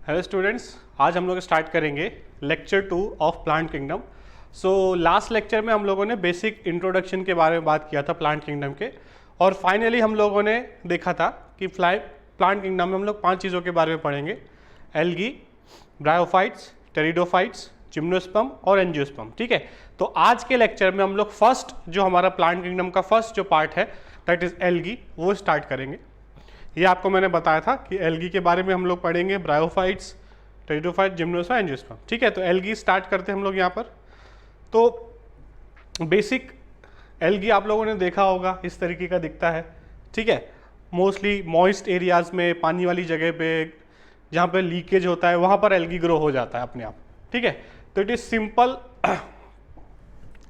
Hello students, आज हम लोग स्टार्ट करेंगे lecture 2 of plant kingdom. So last lecture में हम लोगों ने बेसिक इंट्रोडक्शन के बारे में बात किया था प्लांट किंगडम के, और फाइनली हम लोगों ने देखा था कि प्लांट किंगडम में हम लोग 5 चीज़ों के बारे में पढ़ेंगे: एल्गी, ब्रायोफाइट्स, टेरिडोफाइट्स, जिम्नोस्पर्म और एंजियोस्पर्म। ठीक है, तो आज के लेक्चर में हम लोग फर्स्ट जो हमारा प्लांट किंगडम का फर्स्ट जो पार्ट है दैट इज एल्गी, वो स्टार्ट करेंगे। ये आपको मैंने बताया था कि एल्गी के बारे में हम लोग पढ़ेंगे ब्रायोफाइट्स, टेरिडोफाइट, जिम्नोस्पर्म, एंजियोस्पर्म। ठीक है, तो एल्गी स्टार्ट करते हैं हम लोग यहाँ पर। तो बेसिक एल्गी आप लोगों ने देखा होगा, इस तरीके का दिखता है। ठीक है, मोस्टली मॉइस्ट एरियाज में, पानी वाली जगह पे, जहाँ पे लीकेज होता है वहाँ पर एल्गी ग्रो हो जाता है अपने आप। ठीक है, तो इट इज सिंपल,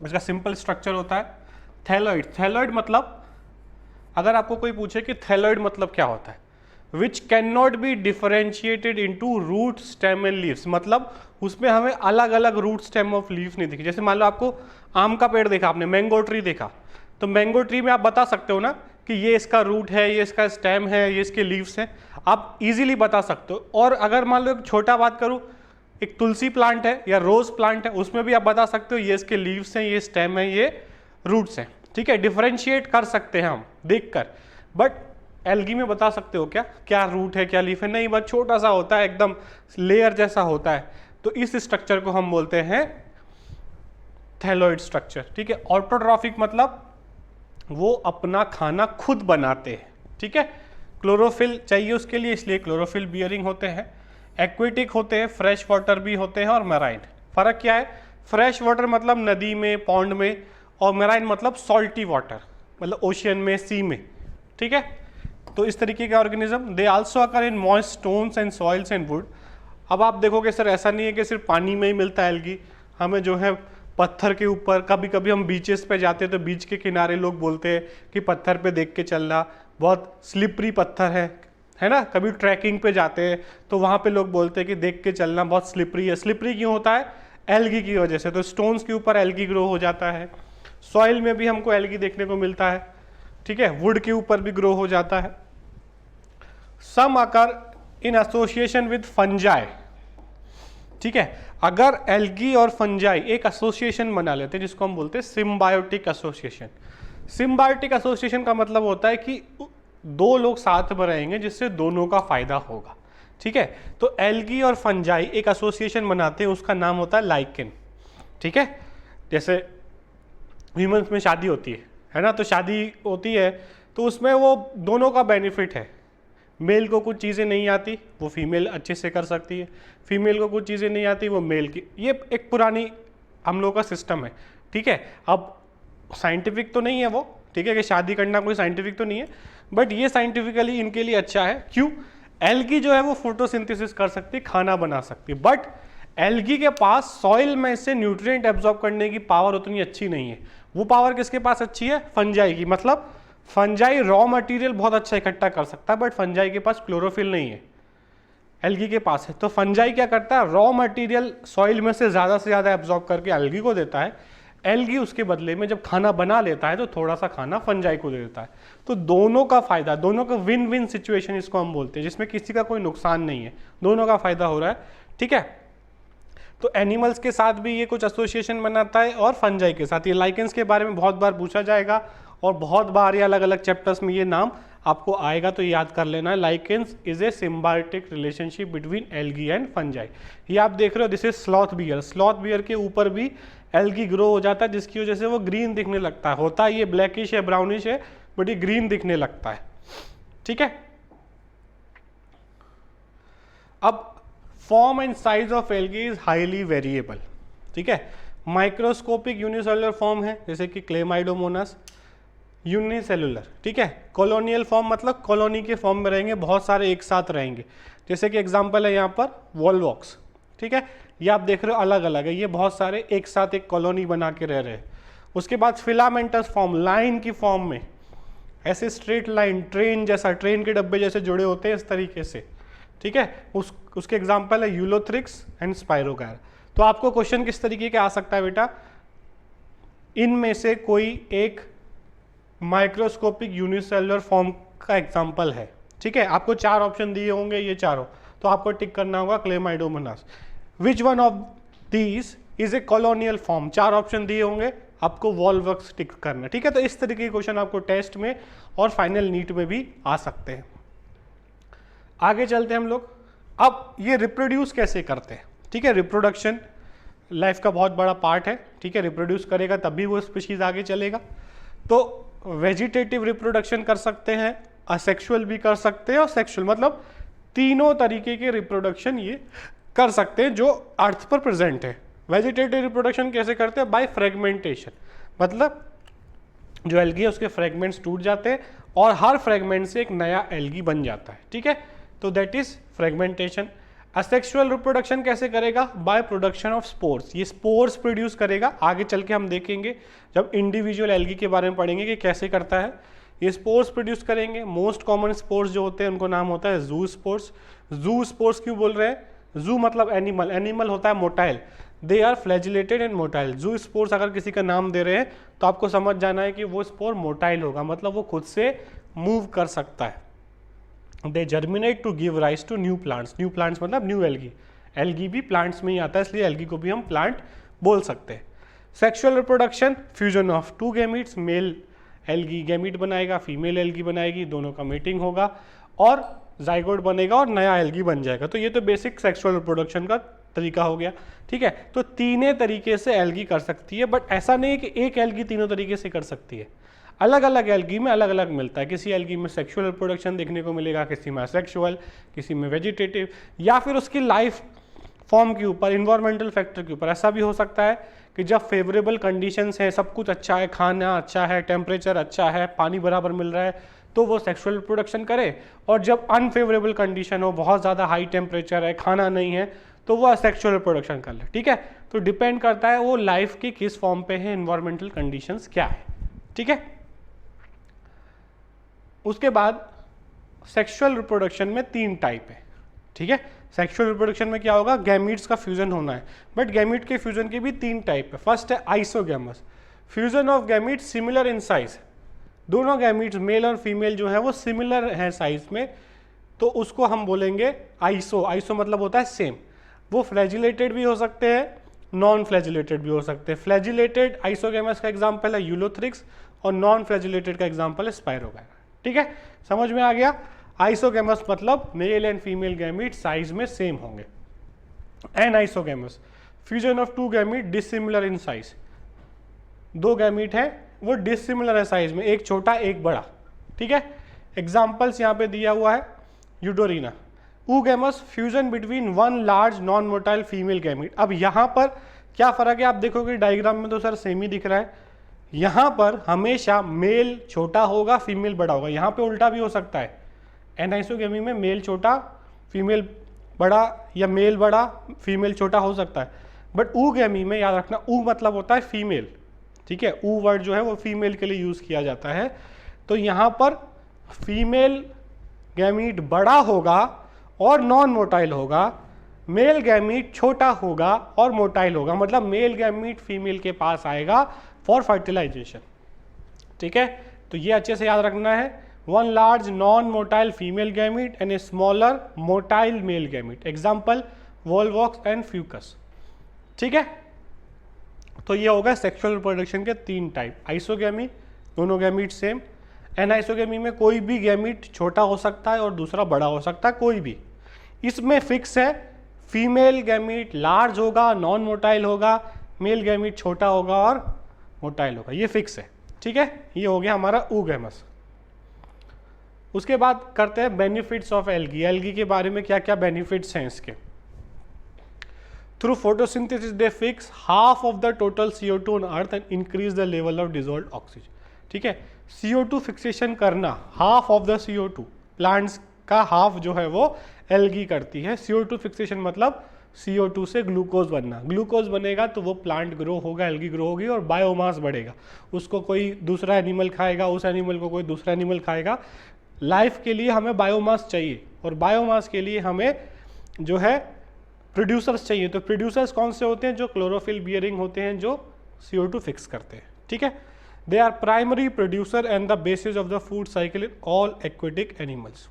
इसका सिंपल स्ट्रक्चर होता है थैलोइड। थैलोइड मतलब, अगर आपको कोई पूछे कि थैलोइड मतलब क्या होता है, which can not be differentiated into root, stem and leaves, मतलब उसमें हमें अलग अलग रूट, स्टेम ऑफ लीव्स नहीं दिखी। जैसे मान लो आपको आम का पेड़ देखा, आपने मैंगो ट्री देखा, तो मैंगो ट्री में आप बता सकते हो ना कि ये इसका रूट है, ये इसका स्टेम है, ये इसके लीव्स हैं, आप इजीली बता सकते हो। और अगर मान लो एक छोटा बात करूँ, एक तुलसी प्लांट है या रोज प्लांट है, उसमें भी आप बता सकते हो ये इसके लीव्स हैं, ये स्टेम है, ये रूट्स हैं। ठीक है, डिफरेंशिएट कर सकते हैं हम देखकर, बट एल्गी में बता सकते हो क्या क्या रूट है क्या लीफ है? नहीं, बस छोटा सा होता है, एकदम लेयर जैसा होता है। तो इस स्ट्रक्चर को हम बोलते हैं थैलोइड स्ट्रक्चर। ठीक है, ऑटोट्रॉफिक मतलब वो अपना खाना खुद बनाते हैं। ठीक है, क्लोरोफिल चाहिए उसके लिए, इसलिए क्लोरोफिल बियरिंग होते हैं। एक्वेटिक होते हैं, फ्रेश वाटर भी होते हैं, और मैराइन। फर्क क्या है? फ्रेश वाटर मतलब नदी में, पॉन्ड में, और मैराइन मतलब सॉल्टी वाटर, मतलब ओशियन में, सी में। ठीक है, तो इस तरीके के organism, they also occur in moist stones and soils and would. अब आप देखोगे सर, ऐसा नहीं है कि सिर्फ पानी में ही मिलता है एल्गी, हमें जो है पत्थर के ऊपर, कभी कभी हम बीचेस पे जाते हैं तो बीच के किनारे लोग बोलते हैं कि पत्थर पे देख के चलना, बहुत स्लिपरी पत्थर है ना। कभी ट्रैकिंग पे जाते हैं तो वहाँ पे लोग बोलते हैं कि देख के चलना, बहुत स्लिपरी है। स्लिपरी क्यों होता है? एल्गी की वजह से। तो स्टोन्स के ऊपर एल्गी ग्रो हो जाता है, सॉइल में भी हमको एल्गी देखने को मिलता है। ठीक है, वुड के ऊपर भी ग्रो हो जाता है। सम अकर इन एसोसिएशन विद फंजाई। ठीक है, अगर एल्गी और फंजाई एक एसोसिएशन बना लेते हैं जिसको हम बोलते हैं सिम्बायोटिक एसोसिएशन। सिम्बायोटिक एसोसिएशन का मतलब होता है कि दो लोग साथ में रहेंगे जिससे दोनों का फायदा होगा। ठीक है, तो एल्गी और फंजाई एक एसोसिएशन बनाते हैं, उसका नाम होता है लाइकेन। ठीक है, जैसे ह्यूमंस में शादी होती है ना, तो शादी होती है तो उसमें वो दोनों का बेनिफिट है। मेल को कुछ चीज़ें नहीं आती, वो फीमेल अच्छे से कर सकती है, फीमेल को कुछ चीज़ें नहीं आती, वो मेल की। ये एक पुरानी हम लोगों का सिस्टम है। ठीक है, अब साइंटिफिक तो नहीं है वो, ठीक है, कि शादी करना कोई साइंटिफिक तो नहीं है, बट ये साइंटिफिकली इनके लिए अच्छा है। क्यों? एल्गी जो है वो फोटोसिंथेसिस कर सकती है, खाना बना सकती है, बट एल्गी के पास सॉइल में से न्यूट्रिएंट एब्जॉर्ब करने की पावर उतनी अच्छी नहीं है। वो पावर किसके पास अच्छी है? फंजाई की। मतलब फंजाई रॉ मटेरियल बहुत अच्छा इकट्ठा कर सकता है, बट फंजाई के पास क्लोरोफिल नहीं है, एल्गी के पास है। तो फंजाई क्या करता है? रॉ मटेरियल सॉइल में से ज़्यादा एब्जॉर्ब करके एल्गी को देता है। एल्गी उसके बदले में जब खाना बना लेता है तो थोड़ा सा खाना फंजाई को दे देता है। तो दोनों का फायदा, दोनों का विन विन सिचुएशन इसको हम बोलते हैं, जिसमें किसी का कोई नुकसान नहीं है, दोनों का फायदा हो रहा है। ठीक है, तो एनिमल्स के साथ भी ये कुछ एसोसिएशन बनाता है, और फंजाई के साथ। ये लाइकेंस के बारे में बहुत बार पूछा जाएगा, और बहुत बार ये अलग अलग चैप्टर्स में ये नाम आपको आएगा, तो याद कर लेना है। Lichens is a symbiotic relationship between algae and fungi. ये आप देख रहे हो, this is sloth bear. Sloth bear के ऊपर भी एल्गी ग्रो हो जाता है, जिसकी वजह से वो ग्रीन दिखने लगता है। होता है ये ब्लैकिश है, ब्राउनिश है, बट ये ग्रीन दिखने लगता है। ठीक है, अब form and size of algae is highly variable. ठीक है, माइक्रोस्कोपिक यूनिसेलुलर फॉर्म है, जैसे कि क्लेमाइडोमोनास, यूनिसेलुलर। ठीक है, कॉलोनियल फॉर्म मतलब कॉलोनी के फॉर्म में रहेंगे, बहुत सारे एक साथ रहेंगे, जैसे कि एग्जांपल है यहाँ पर वॉलवॉक्स। ठीक है, ये आप देख रहे हो अलग अलग है, ये बहुत सारे एक साथ एक कॉलोनी बना के रह रहे हैं। उसके बाद फिलामेंटस फॉर्म, लाइन की फॉर्म में, ऐसे स्ट्रेट लाइन, ट्रेन जैसा, ट्रेन के डब्बे जैसे जुड़े होते हैं इस तरीके से। ठीक है, उसके एग्जाम्पल है यूलोथ्रिक्स एंड स्पाइरोगायर। तो आपको क्वेश्चन किस तरीके का आ सकता है बेटा? इनमें से कोई एक माइक्रोस्कोपिक यूनिसेलुलर फॉर्म का एग्जाम्पल है। ठीक है, आपको 4 ऑप्शन दिए होंगे, ये चारों, तो तो आपको टिक करना होगा Chlamydomonas. Which one of these is a colonial form, 4 option दिए होंगे, आपको वॉल्वॉक्स टिक करना, ठीक है। तो इस तरीके के क्वेश्चन आपको टेस्ट में और फाइनल नीट में भी आ सकते हैं। आगे चलते हैं हम लोग। अब ये रिप्रोड्यूस कैसे करते हैं, ठीक है। रिप्रोडक्शन लाइफ का बहुत बड़ा पार्ट है, ठीक है। रिप्रोड्यूस करेगा तभी वो स्पीशीज आगे चलेगा। तो वेजिटेटिव रिप्रोडक्शन कर सकते हैं, असेक्सुअल भी कर सकते हैं और सेक्सुअल, मतलब तीनों तरीके के रिप्रोडक्शन ये कर सकते हैं जो अर्थ पर प्रेजेंट है। वेजिटेटिव रिप्रोडक्शन कैसे करते हैं? बाय फ्रेगमेंटेशन, मतलब जो एल्गी है उसके फ्रेगमेंट्स टूट जाते हैं और हर फ्रेगमेंट से एक नया एल्गी बन जाता है, ठीक है। तो that is fragmentation. Asexual reproduction कैसे करेगा? बाय प्रोडक्शन ऑफ स्पोर्स, ये स्पोर्स प्रोड्यूस करेगा। आगे चल के हम देखेंगे जब इंडिविजुअल एल्गी के बारे में पढ़ेंगे कि कैसे करता है। ये स्पोर्स प्रोड्यूस करेंगे। मोस्ट कॉमन स्पोर्स जो होते हैं उनको नाम होता है जू स्पोर्स। जू स्पोर्स क्यों बोल रहे हैं? जू मतलब एनिमल, एनिमल होता है motile, they are flagellated and motile. Zoospores अगर किसी का नाम दे रहे हैं तो आपको समझ जाना है कि वो स्पोर मोटाइल होगा, मतलब वो खुद से मूव कर सकता है। They germinate to give rise to new plants, new plants मतलब न्यू एल्गी, एल्गी भी प्लांट्स में ही आता है इसलिए एल्गी को भी हम प्लांट बोल सकते हैं। Sexual reproduction, fusion of 2 gametes, male algae gamete बनाएगा, फीमेल एल्गी बनाएगी, दोनों का मीटिंग होगा और जाइगोट बनेगा और नया एल्गी बन जाएगा। तो ये तो बेसिक सेक्सुअल रिप्रोडक्शन का तरीका हो गया, ठीक है। तो तीनों तरीके से एल्गी कर सकती है, बट ऐसा नहीं है कि एक एल्गी तीनों तरीके से कर सकती है। अलग अलग एल्गी में अलग अलग मिलता है। किसी एल्गी में सेक्सुअल रिप्रोडक्शन देखने को मिलेगा, किसी में असेक्सुअल, किसी में वेजिटेटिव, या फिर उसकी लाइफ फॉर्म के ऊपर, इन्वायरमेंटल फैक्टर के ऊपर। ऐसा भी हो सकता है कि जब फेवरेबल कंडीशंस हैं, सब कुछ अच्छा है, खाना अच्छा है, टेम्परेचर अच्छा है, पानी बराबर मिल रहा है, तो वो सेक्सुअल रिप्रोडक्शन करे। और जब अनफेवरेबल कंडीशन हो, बहुत ज़्यादा हाई टेम्परेचर है, खाना नहीं है, तो वो असेक्सुअल रिप्रोडक्शन कर ले, ठीक है। तो डिपेंड करता है वो लाइफ की किस फॉर्म पे है, इन्वायरमेंटल कंडीशंस क्या है, ठीक है। उसके बाद सेक्सुअल रिप्रोडक्शन में 3 टाइप है, ठीक है। सेक्सुअल रिप्रोडक्शन में क्या होगा? गैमीट्स का फ्यूजन होना है, बट गैमीट के फ्यूजन की भी 3 टाइप है। फर्स्ट है isogamous, fusion of gamete similar in size, दोनों गैमीट्स मेल और फीमेल जो है वो सिमिलर है साइज में, तो उसको हम बोलेंगे आइसो। आइसो मतलब होता है सेम। वो फ्लैजिलेटेड भी हो सकते हैं, नॉन फ्लैजिलेटेड भी हो सकते हैं। फ्लैजिलेटेड आइसोगैमस का एग्जाम्पल है यूलोथ्रिक्स और नॉन फ्लैजिलेटेड का एग्जाम्पल है स्पाइरोगायरा, ठीक है। समझ में आ गया? आइसोगैमस मतलब male and female gamete size में सेम होंगे। Anisogamous, fusion of 2 gamete dissimilar in size, 2 gamete है वो डिसिमिलर है साइज में, एक छोटा एक बड़ा, ठीक है। एग्जाम्पल्स यहाँ पे दिया हुआ है, Eudorina. Oogamous, fusion between 1 large non motile female gamete. अब यहाँ पर क्या फर्क है? आप देखोगे डायग्राम में तो सर सेम ही दिख रहा है। यहाँ पर हमेशा मेल छोटा होगा, फीमेल बड़ा होगा। यहाँ पे उल्टा भी हो सकता है, एनाइसोगैमी में मेल छोटा फीमेल बड़ा या मेल बड़ा फीमेल छोटा हो सकता है। बट ऊगैमी में याद रखना, ऊ मतलब होता है फीमेल, ठीक है। ऊ वर्ड जो है वो फीमेल के लिए यूज किया जाता है। तो यहाँ पर फीमेल गैमीट बड़ा होगा और नॉन मोटाइल होगा, मेल गैमीट छोटा होगा और मोटाइल होगा, मतलब मेल गैमीट फीमेल के पास आएगा फॉर फर्टिलाइजेशन, ठीक है। तो ये अच्छे से याद रखना है, 1 large non motile female gamete and a smaller motile male gamete. Example Volvox and Fucus, ठीक है। तो ये होगा सेक्सुअल रिप्रोडक्शन के 3 टाइप। आइसोगैमी, दोनों गैमीट सेम। एनाइसोगैमी में कोई भी गैमीट छोटा हो सकता है और दूसरा बड़ा हो सकता है, कोई भी। इसमें फिक्स है, फीमेल गैमीट लार्ज होगा, नॉन मोटाइल होगा, मेल गैमीट छोटा होगा और मोटाइल होगा, ये फिक्स है, ठीक है। ये हो गया हमारा ऊगैमस। उसके बाद करते हैं बेनिफिट्स ऑफ एल्गी। एल्गी के बारे में क्या क्या बेनिफिट्स हैं इसके। Through photosynthesis they fix half of the total CO2 on earth and increase the level of dissolved oxygen, ठीक है। CO2 फिक्सेशन करना, half of the CO2, plants का हाफ जो है वो एल्गी करती है। CO2 फिक्सेशन मतलब CO2 से ग्लूकोज बनना, ग्लूकोज बनेगा तो वो प्लांट ग्रो होगा, एल्गी ग्रो होगी और बायोमास बढ़ेगा। उसको कोई दूसरा एनिमल खाएगा, उस एनिमल को कोई दूसरा एनिमल खाएगा। लाइफ के लिए हमें बायोमास चाहिए और बायोमास के लिए हमें जो है प्रोड्यूसर्स चाहिए। तो प्रोड्यूसर्स कौन से होते हैं? जो क्लोरोफिल बियरिंग होते हैं, जो CO2 फिक्स करते हैं, ठीक है। They are primary producer and the basis of the food cycle in all aquatic animals,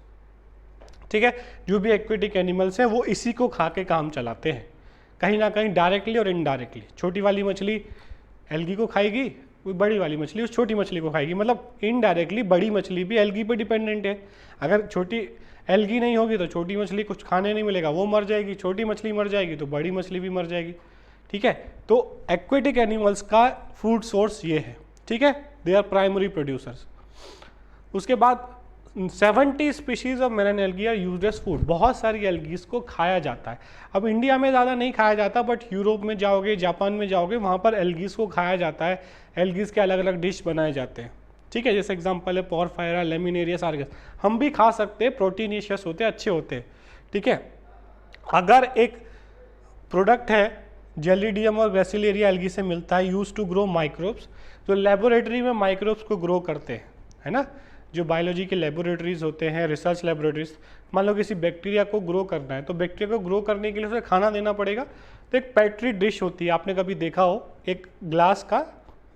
ठीक है। जो भी एक्वेटिक एनिमल्स हैं वो इसी को खा के काम चलाते हैं, कहीं ना कहीं डायरेक्टली और इनडायरेक्टली। छोटी वाली मछली एल्गी को खाएगी, कोई बड़ी वाली मछली उस छोटी मछली को खाएगी, मतलब इनडायरेक्टली बड़ी मछली भी एल्गी पे डिपेंडेंट है। अगर छोटी एल्गी नहीं होगी तो छोटी मछली कुछ खाने नहीं मिलेगा, वो मर जाएगी, छोटी मछली मर जाएगी तो बड़ी मछली भी मर जाएगी, ठीक है। तो एक्वेटिक एनिमल्स का फूड सोर्स ये है, ठीक है, दे आर प्राइमरी प्रोड्यूसर्स। उसके बाद 70 species of marine algae are used as food. बहुत सारी एल्गीज को खाया जाता है। अब इंडिया में ज़्यादा नहीं खाया जाता, बट यूरोप में जाओगे, जापान में जाओगे, वहाँ पर एल्गीज को खाया जाता है। एल्गीज के अलग अलग डिश बनाए जाते हैं, ठीक है। जैसे एग्जांपल है पोरफायरा, लेमिनेरियस, आर्गस। हम भी खा सकते हैं, प्रोटीनिशियस होते हैं, अच्छे होते हैं, ठीक है। अगर एक प्रोडक्ट है जेलिडियम और ग्रेसिलेरिया एल्गी से मिलता है, यूज टू ग्रो माइक्रोब्स, जो लेबोरेटरी में माइक्रोब्स को ग्रो करते हैं, है ना। जो बायोलॉजी के लेबोरेटरीज होते हैं, रिसर्च लेबोरेटरीज, मान लो किसी बैक्टीरिया को ग्रो करना है, तो बैक्टीरिया को ग्रो करने के लिए उसे खाना देना पड़ेगा। तो एक पेट्री डिश होती है, आपने कभी देखा हो, एक ग्लास का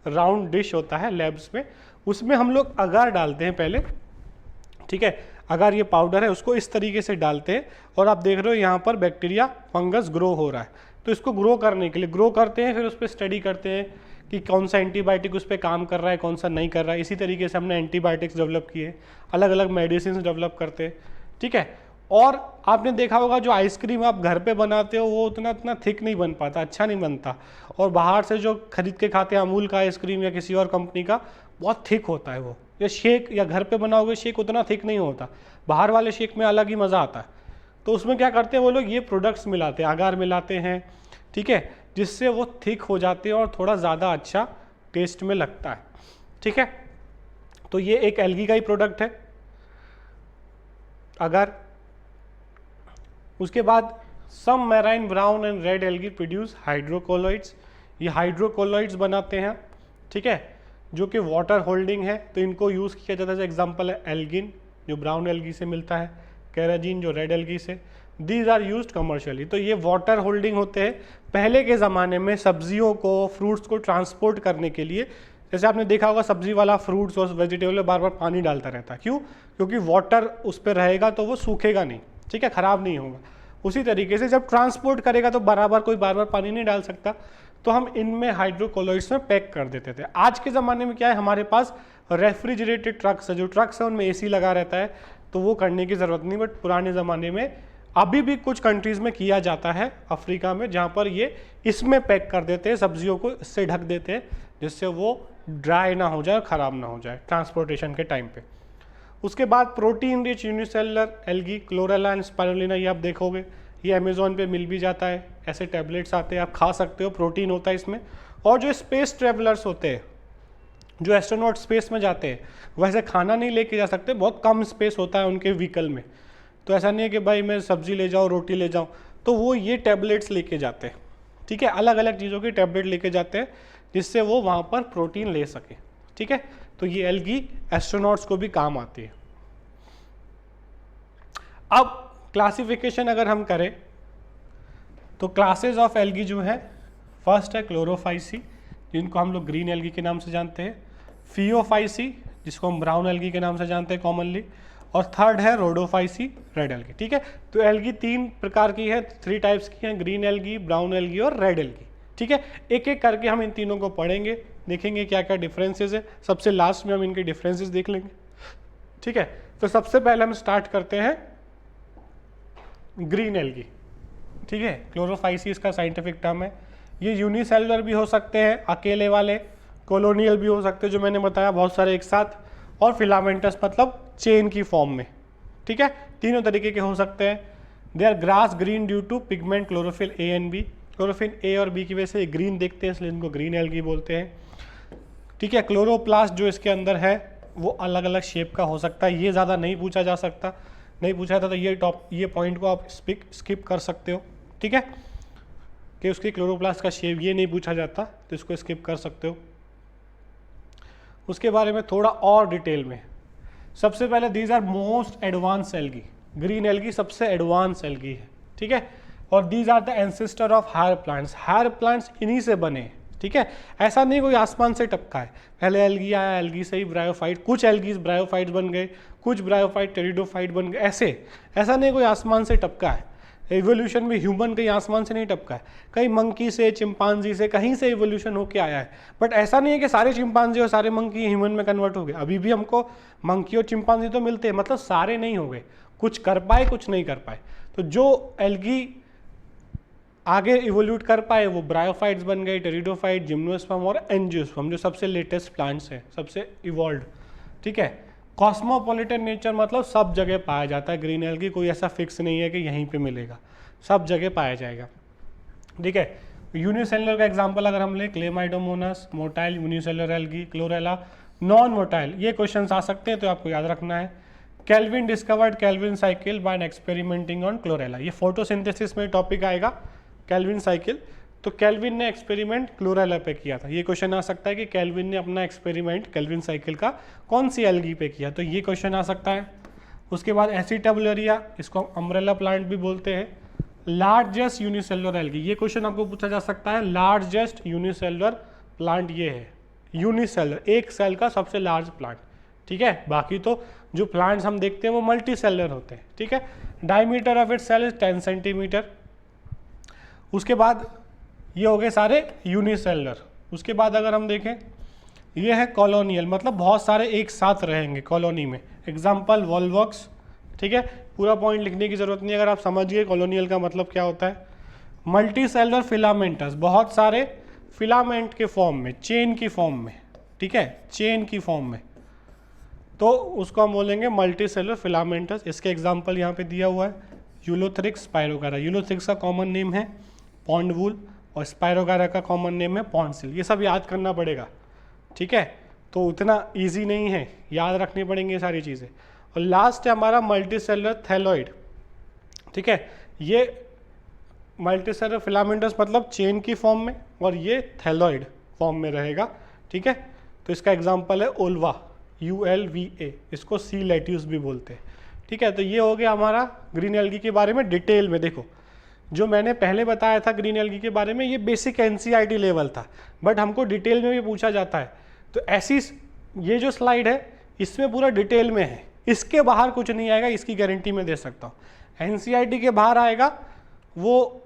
राउंड डिश होता है लैब्स में, उसमें हम लोग अगार डालते हैं पहले, ठीक है। अगर ये पाउडर है उसको इस तरीके से डालते हैं और आप देख रहे हो यहाँ पर बैक्टीरिया फंगस ग्रो हो रहा है। तो इसको ग्रो करने के लिए ग्रो करते हैं, फिर उस पर स्टडी करते हैं कि कौन सा एंटीबायोटिक उस पर काम कर रहा है, कौन सा नहीं कर रहा है। इसी तरीके से हमने एंटीबायोटिक्स डेवलप किए, अलग अलग मेडिसिन डेवलप करते हैं, ठीक है। और आपने देखा होगा जो आइसक्रीम आप घर पे बनाते हो वो उतना थिक नहीं बन पाता, अच्छा नहीं बनता। और बाहर से जो खरीद के खाते हैं अमूल का आइसक्रीम या किसी और कंपनी का, बहुत थिक होता है वो। या शेक, या घर पे बनाओगे शेक उतना थिक नहीं होता, बाहर वाले शेक में अलग ही मज़ा आता है। तो उसमें क्या करते हैं वो लोग, ये प्रोडक्ट्स मिलाते हैं, अगार मिलाते हैं, ठीक है, जिससे वो थिक हो जाते हैं और थोड़ा ज़्यादा अच्छा टेस्ट में लगता है, ठीक है। तो ये एक एल्गी का ही प्रोडक्ट है अगार। उसके बाद some marine brown and red algae produce hydrocolloids. ये हाइड्रोकोलोइड्स बनाते हैं, ठीक है, जो कि वाटर होल्डिंग है, तो इनको यूज़ किया जाता है। एग्जांपल है एल्गिन जो ब्राउन एल्गी से मिलता है, कैराजीन जो रेड एल्गी से। These are used commercially. तो ये वाटर होल्डिंग होते हैं। पहले के ज़माने में सब्जियों को, फ्रूट्स को ट्रांसपोर्ट करने के लिए, जैसे आपने देखा होगा सब्जी वाला फ्रूट्स और वेजिटेबल में बार बार पानी डालता रहता है, क्यों? क्योंकि वाटर उस पर रहेगा तो वो सूखेगा नहीं, ठीक है, ख़राब नहीं होगा। उसी तरीके से जब ट्रांसपोर्ट करेगा तो बराबर कोई बार बार पानी नहीं डाल सकता, तो हम इनमें हाइड्रोकोलोइड्स में पैक कर देते थे। आज के ज़माने में क्या है, हमारे पास रेफ्रिजरेटेड ट्रक्स है, जो ट्रक्स है उनमें एसी लगा रहता है, तो वो करने की ज़रूरत नहीं। बट पुराने ज़माने में अभी भी कुछ कंट्रीज़ में किया जाता है, अफ्रीका में, जहाँ पर ये इसमें पैक कर देते हैं, सब्जियों को इससे ढक देते हैं, जिससे वो ड्राई ना हो जाए, ख़राब ना हो जाए ट्रांसपोर्टेशन के टाइम पे। उसके बाद protein rich unicellular algae, chlorella and spirulina, ये आप देखोगे, ये अमेज़ॉन पे मिल भी जाता है, ऐसे टैबलेट्स आते हैं, आप खा सकते हो, प्रोटीन होता है इसमें। और जो स्पेस ट्रेवलर्स होते हैं, जो एस्ट्रोनॉट स्पेस में जाते हैं, वैसे खाना नहीं लेके जा सकते, बहुत कम स्पेस होता है उनके व्हीकल में, तो ऐसा नहीं है कि भाई मैं सब्जी ले जाऊँ, रोटी ले जाऊँ, तो वो ये टैबलेट्स लेके जाते हैं, ठीक है, अलग अलग चीज़ों की टैबलेट लेके जाते हैं, जिससे वो वहाँ पर प्रोटीन ले सके, ठीक है। तो ये एल्गी एस्ट्रोनॉट्स को भी काम आती है। अब क्लासिफिकेशन अगर हम करें तो क्लासेस ऑफ एल्गी जो है, फर्स्ट है क्लोरोफाइसी, जिनको हम लोग ग्रीन एल्गी के नाम से जानते हैं, फियोफाइसी, जिसको हम ब्राउन एल्गी के नाम से जानते हैं कॉमनली, और थर्ड है रोडोफाइसी, रेड एल्गी, ठीक है। तो एल्गी 3 प्रकार की है, 3 टाइप्स की हैं, ग्रीन एल्गी, ब्राउन एल्गी और रेड एल्गी, ठीक है। एक एक करके हम इन तीनों को पढ़ेंगे, देखेंगे क्या क्या डिफरेंसेस है, सबसे लास्ट में हम इनके डिफरेंसेस देख लेंगे, ठीक है। तो सबसे पहले हम स्टार्ट करते हैं ग्रीन एल्गी, ठीक है। क्लोरोफाइसी इसका साइंटिफिक टर्म है। ये यूनिसेलुलर भी हो सकते हैं, अकेले वाले, कॉलोनियल भी हो सकते हैं, जो मैंने बताया बहुत सारे एक साथ, और फिलामेंटस मतलब चेन की फॉर्म में, ठीक है, तीनों तरीके के हो सकते हैं। They are grass green due to pigment chlorophyll a and b, chlorophyll a और बी की वजह से ग्रीन देखते हैं, इसलिए इनको ग्रीन एल्गी बोलते हैं, ठीक है। क्लोरोप्लास्ट जो इसके अंदर है वो अलग अलग शेप का हो सकता है, ये ज़्यादा नहीं पूछा जा सकता, नहीं पूछा था तो ये पॉइंट को आप स्किप कर सकते हो, ठीक है, कि उसकी क्लोरोप्लास्ट का शेप ये नहीं पूछा जाता, तो इसको स्किप कर सकते हो। उसके बारे में थोड़ा और डिटेल में, सबसे पहले these are most advance algae, green algae सबसे एडवांस एल्गी है, ठीक है। और these are the ancestor of higher plants, higher plants इन्हीं से बने, ठीक है, ऐसा नहीं कोई आसमान से टपका है, पहले एल्गी आया, एल्गी से ही ब्रायोफाइट, कुछ एल्गीज ब्रायोफाइट बन गए, कुछ ब्रायोफाइट टेरिडोफाइट बन गए, ऐसा नहीं कोई आसमान से टपका है। एवोल्यूशन में ह्यूमन कहीं आसमान से नहीं टपका है, कहीं मंकी से, चिंपांजी से, कहीं से एवोल्यूशन होके आया है। बट ऐसा नहीं है कि सारे चिंपांजी और सारे मंकी ह्यूमन में कन्वर्ट हो गए, अभी भी हमको मंकी और चिंपांजी तो मिलते हैं, मतलब सारे नहीं हो गए, कुछ कर पाए कुछ नहीं कर पाए। तो जो एल्गी आगे इवोल्यूट कर पाए वो ब्रायोफाइट्स बन गए, टेरिडोफाइट, जिम्नोस्पर्म और एंजियोस्पर्म, जो सबसे लेटेस्ट प्लांट्स हैं, सबसे इवॉल्व। ठीक है, कॉस्मोपॉलिटन नेचर मतलब सब जगह पाया जाता है ग्रीन एल्गी, कोई ऐसा फिक्स नहीं है कि यहीं पे मिलेगा, सब जगह पाया जाएगा। ठीक है, यूनिसेलुलर का एग्जांपल अगर हम लें, Chlamydomonas, motile unicellular algae, Chlorella, non motile, ये क्वेश्चन आ सकते हैं तो आपको याद रखना है। Calvin discovered Calvin cycle by experimenting on Chlorella, ये फोटोसिंथेसिस में टॉपिक आएगा कैल्विन साइकिल। तो कैल्विन ने एक्सपेरिमेंट क्लोरेला पे किया था, ये क्वेश्चन आ सकता है कि कैल्विन ने अपना एक्सपेरिमेंट कैल्विन साइकिल का कौन सी एल्गी पे किया, तो ये क्वेश्चन आ सकता है। उसके बाद एसिटाबुलरिया, इसको अम्ब्रेला प्लांट भी बोलते हैं, लार्जेस्ट यूनिसेलुलर एल्गी, ये क्वेश्चन आपको पूछा जा सकता है। लार्जेस्ट यूनिसेलुलर प्लांट ये है, यूनिसेलुलर, एक सेल का सबसे लार्ज प्लांट। ठीक है, बाकी तो जो प्लांट्स हम देखते हैं वो मल्टी सेलुलर होते हैं। ठीक है, diameter of it cell is 10 centimetre. उसके बाद ये हो गए सारे यूनिसेलुलर। उसके बाद अगर हम देखें, ये है कॉलोनियल, मतलब बहुत सारे एक साथ रहेंगे कॉलोनी में, एग्जाम्पल वॉल्वॉक्स। ठीक है, पूरा पॉइंट लिखने की जरूरत नहीं है, अगर आप समझ गए कॉलोनियल का मतलब क्या होता है। मल्टी सेलुलर फिलामेंटस, बहुत सारे फिलामेंट के फॉर्म में, चेन की फॉर्म में। ठीक है, चेन की फॉर्म में, तो उसको हम बोलेंगे मल्टी सेलुलर फिलामेंटस। इसके एग्जाम्पल यहाँ पे दिया हुआ है, यूलोथ्रिक्स, स्पाइरोगारा। यूलोथ्रिक्स का कॉमन नेम है पॉन्ड वूल और स्पाइरोगारा का कॉमन नेम है पॉन्ड सिल। ये सब याद करना पड़ेगा। ठीक है, तो उतना इजी नहीं है, याद रखनी पड़ेंगी ये सारी चीज़ें। और लास्ट है हमारा मल्टी सेलुलर थैलॉइड। ठीक है, ये मल्टी सेलुलर फिलामेंटस मतलब चेन की फॉर्म में, और ये थैलॉइड फॉर्म में रहेगा। ठीक है, तो इसका एग्जाम्पल है ओल्वा, ULVA, इसको सी लेट्यूस भी बोलते हैं। ठीक है, तो ये हो गया हमारा ग्रीन एल्गी के बारे में डिटेल में। देखो, जो मैंने पहले बताया था ग्रीन एल्गी के बारे में, ये बेसिक NCERT लेवल था, बट हमको डिटेल में भी पूछा जाता है। तो ऐसी ये जो स्लाइड है इसमें पूरा डिटेल में है, इसके बाहर कुछ नहीं आएगा, इसकी गारंटी मैं दे सकता हूँ। NCERT के बाहर आएगा वो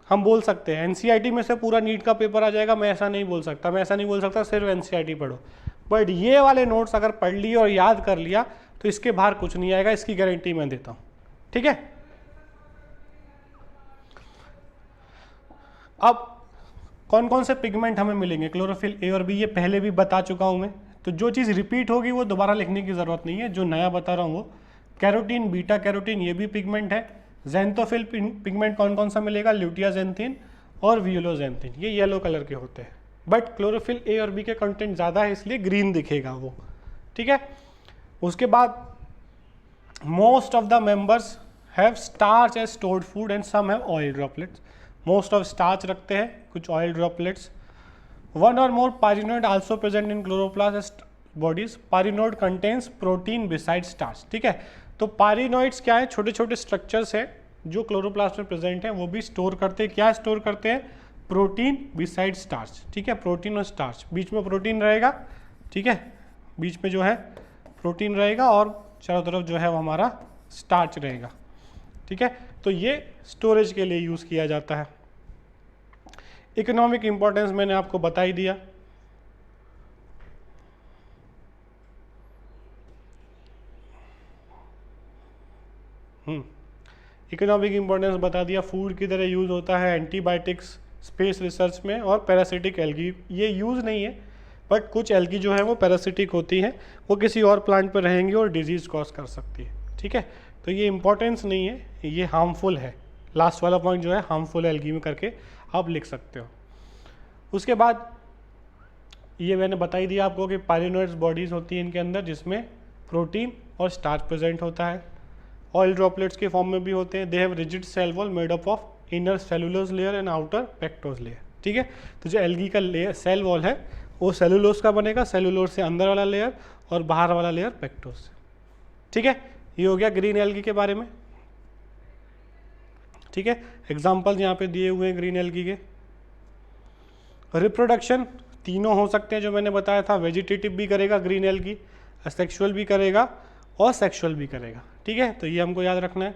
हम बोल सकते हैं, NCERT में से पूरा नीट का पेपर आ जाएगा, मैं ऐसा नहीं बोल सकता। मैं ऐसा नहीं बोल सकता सिर्फ NCERT पढ़ो, बट ये वाले नोट्स अगर पढ़ लिए और याद कर लिया तो इसके बाहर कुछ नहीं आएगा, इसकी गारंटी मैं देता हूँ। ठीक है, अब कौन कौन से पिगमेंट हमें मिलेंगे, क्लोरोफिल A और B, ये पहले भी बता चुका हूँ मैं, तो जो चीज़ रिपीट होगी वो दोबारा लिखने की ज़रूरत नहीं है। जो नया बता रहा हूँ वो कैरोटीन, बीटा कैरोटीन, ये भी पिगमेंट है। जेंथोफिल पिगमेंट कौन कौन सा मिलेगा, ल्यूटियाजेंथिन और वियोलोजेंथिन, ये येलो कलर के होते हैं, बट क्लोरोफिल A और B के कंटेंट ज़्यादा है इसलिए ग्रीन दिखेगा वो। ठीक है, उसके बाद most of the members have starch as stored food and some have oil droplets. Most of starch रखते हैं, कुछ oil droplets. One or more pyrenoid also present in chloroplast bodies. Pyrenoid contains protein beside starch. ठीक है, तो pyrenoids क्या है, छोटे छोटे स्ट्रक्चर्स हैं जो क्लोरोप्लास्ट में प्रेजेंट हैं, वो भी स्टोर करते हैं, क्या स्टोर करते हैं, प्रोटीन बिसाइड स्टार्च। ठीक है, प्रोटीन और स्टार्च, बीच में प्रोटीन रहेगा। ठीक है, बीच में जो है प्रोटीन रहेगा और चारों तरफ जो है वो हमारा स्टार्च रहेगा। ठीक है, तो ये स्टोरेज के लिए यूज़ किया जाता है। इकोनॉमिक इंपॉर्टेंस मैंने आपको बता ही दिया। इकोनॉमिक इंपॉर्टेंस बता दिया, फूड की तरह यूज़ होता है, एंटीबायोटिक्स, स्पेस रिसर्च में, और पैरासिटिक एल्गी ये यूज़ नहीं है, बट कुछ एल्गी जो है वो पैरासिटिक होती हैं, वो किसी और प्लांट पर रहेंगी और डिजीज़ कॉज कर सकती है। ठीक है, तो ये इंपॉर्टेंस नहीं है, ये हार्मफुल है। लास्ट वाला पॉइंट जो है हार्मफुल एल्गी में करके आप लिख सकते हो। उसके बाद ये मैंने बता ही दिया आपको कि पायरिनोइड्स बॉडीज़ होती हैं इनके अंदर, जिसमें प्रोटीन और स्टार्च प्रेजेंट होता है। ऑयल ड्रॉपलेट्स के फॉर्म में भी होते हैं। They have rigid cell wall made up of inner cellulose layer and outer pectose layer. ठीक है, तो जो एल्गी का लेयर सेल वॉल है वो सेलुलोज का बनेगा, सेलुलोज से अंदर वाला लेयर और बाहर वाला लेयर पेक्टोज से। ठीक है, ये हो गया ग्रीन एल्गी के बारे में। ठीक है, एग्जाम्पल यहाँ पे दिए हुए हैं ग्रीन एल्गी के। रिप्रोडक्शन तीनों हो सकते हैं जो मैंने बताया था, वेजिटेटिव भी करेगा ग्रीन एल्गी, असेक्सुअल भी करेगा और सेक्सुअल भी करेगा, ठीक है। तो ये हमको याद रखना है।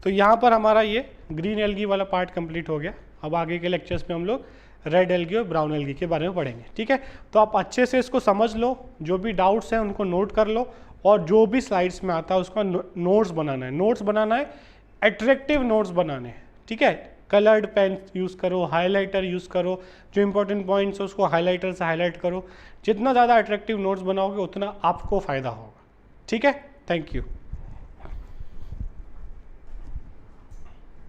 तो यहाँ पर हमारा ये ग्रीन एल्गी वाला पार्ट कंप्लीट हो गया। अब आगे के लेक्चर्स में हम लोग रेड एल्गी और ब्राउन एल्गी के बारे में पढ़ेंगे, ठीक है। तो आप अच्छे से इसको समझ लो, जो भी डाउट्स हैं उनको नोट कर लो, और जो भी स्लाइड्स में आता है उसका नोट्स बनाना है। नोट्स बनाना है, अट्रैक्टिव नोट्स बनाने हैं, ठीक है। कलर्ड पेन यूज़ करो, हाइलाइटर यूज़ करो, जो इंपॉर्टेंट पॉइंट्स है उसको हाइलाइटर से हाईलाइट करो। जितना ज़्यादा अट्रैक्टिव नोट्स बनाओगे उतना आपको फ़ायदा होगा, ठीक है। Thank you.